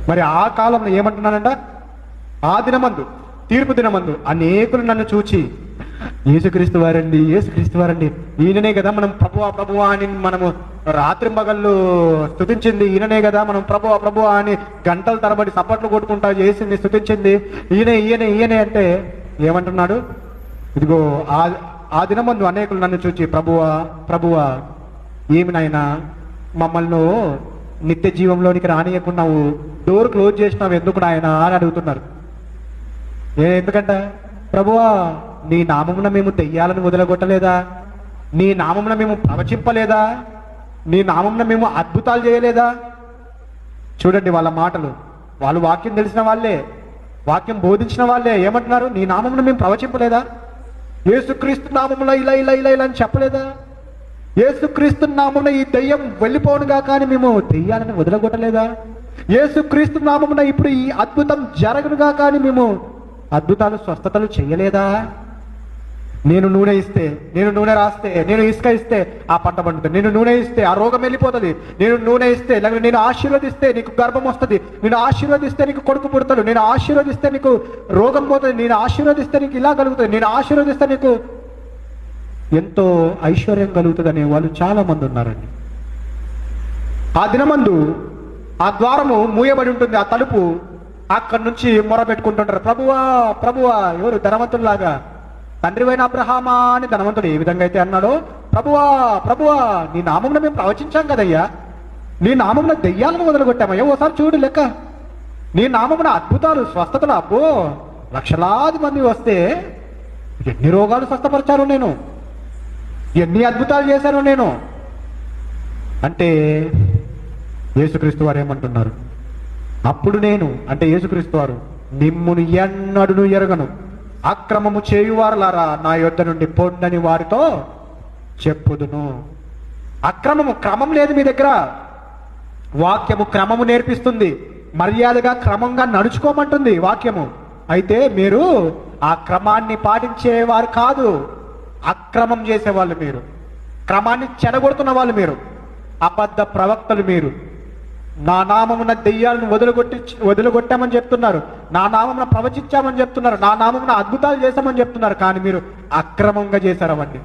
మరి ఆ కాలంలో ఏమంటున్నానంట, ఆ దినమందు, తీర్పు దినమందు అనేకులు నన్ను చూచి యేసుక్రీస్తు వారండి, యేసుక్రీస్తు వారండి, ఈయననే కదా మనం ప్రభువా ప్రభువా అని మనము రాత్రి మగళ్ళు స్తుతించింది, ఈయననే కదా మనం ప్రభువా ప్రభువా అని గంటల తరబడి సపట్లు కొట్టుకుంటా చేసింది, స్తుతించింది ఈయనే ఈయనే ఈయనే అంటే ఏమంటున్నాడు, ఇదిగో ఆ దినమందు అనేకులు నన్ను చూచి ప్రభువా ప్రభువా ఏమి నాయనా మమ్మల్ని నిత్య జీవంలోనికి రానియకున్నావు, డోర్ క్లోజ్ చేసినావు ఎందుకు నాయనా అని అడుగుతున్నారు. ఎందుకంట, ప్రభువా నీ నామమున మేము దెయ్యాలను వదలగొట్టలేదా, నీ నామమున మేము ప్రవచింపలేదా, నీ నామమున మేము అద్భుతాలు చేయలేదా? చూడండి వాళ్ళ మాటలు, వాళ్ళు వాక్యం తెలిసిన వాళ్ళే, వాక్యం బోధించిన వాళ్ళే ఏమంటున్నారు, నీ నామమున మేము ప్రవచింపలేదా, యేసుక్రీస్తు నామమున ఇలా ఇలా ఇలా ఇలా అని చెప్పలేదా, యేసుక్రీస్తు నామమున ఈ దెయ్యం వెళ్ళిపోనుగా కానీ మేము దెయ్యాలను వదలగొట్టలేదా, యేసుక్రీస్తు నామమున ఇప్పుడు ఈ అద్భుతం జరగనుగా కానీ మేము అద్భుతాలు స్వస్థతలు చేయలేదా? నేను నూనె ఇస్తే, నేను నూనె రాస్తే, నేను ఇసుక ఇస్తే ఆ పంట పండుతుంది, నేను నూనె ఇస్తే ఆ రోగం వెళ్ళిపోతుంది, నేను నూనె ఇస్తే లేకపోతే నేను ఆశీర్వదిస్తే నీకు గర్భం వస్తుంది, నేను ఆశీర్వదిస్తే నీకు కొడుకు పుడతాడు, నేను ఆశీర్వదిస్తే నీకు రోగం పోతుంది, నేను ఆశీర్వదిస్తే నీకు ఇలా కలుగుతుంది, నేను ఆశీర్వదిస్తే నీకు ఎంతో ఐశ్వర్యం కలుగుతుందనే వాళ్ళు చాలా మంది ఉన్నారండి. ఆ దినమందు ఆ ద్వారము మూయబడి ఉంటుంది, ఆ తలుపు, అక్కడి నుంచి మొర పెట్టుకుంటుంటారు, ప్రభువా ప్రభువా. ఎవరు? ధనవంతుల్లాగా, తండ్రివైన అబ్రహామా అని ధనవంతుడు ఏ విధంగా అయితే అన్నాడో, ప్రభువా ప్రభువా నీ నామమున మేము ప్రవచించాం కదయ్యా, నీ నామమున దెయ్యాలను వదలగొట్టామయ్యా, ఓసారి చూడు లెక్క, నీ నామమున అద్భుతాలు స్వస్థతలు, అబ్బో లక్షలాది మంది వస్తే ఎన్ని రోగాలు స్వస్థపరిచాను నేను, ఎన్ని అద్భుతాలు చేశాను నేను అంటే యేసుక్రీస్తు వారు ఏమంటున్నారు, అప్పుడు నేను అంటే యేసుక్రీస్తు వారు మిమ్మును ఎన్నడును ఎరగను, అక్రమము చేయువారులారా నా యొద్ద నుండి పొండని వారితో చెప్పుదును. అక్రమము, క్రమం లేదు మీ దగ్గర. వాక్యము క్రమము నేర్పిస్తుంది, మర్యాదగా క్రమంగా నడుచుకోమంటుంది వాక్యము. అయితే మీరు ఆ క్రమాన్ని పాటించేవారు కాదు, అక్రమం చేసేవాళ్ళు మీరు, క్రమాన్ని చెడగొడుతున్న వాళ్ళు మీరు, అబద్ధ ప్రవక్తలు మీరు. నా నామమున దెయ్యాలను వదిలిగొట్టామని చెప్తున్నారు, నా నామమున ప్రవచించామని చెప్తున్నారు, నా నామమున అద్భుతాలు చేశామని చెప్తున్నారు, కానీ మీరు అక్రమంగా చేశారు అవన్నీ.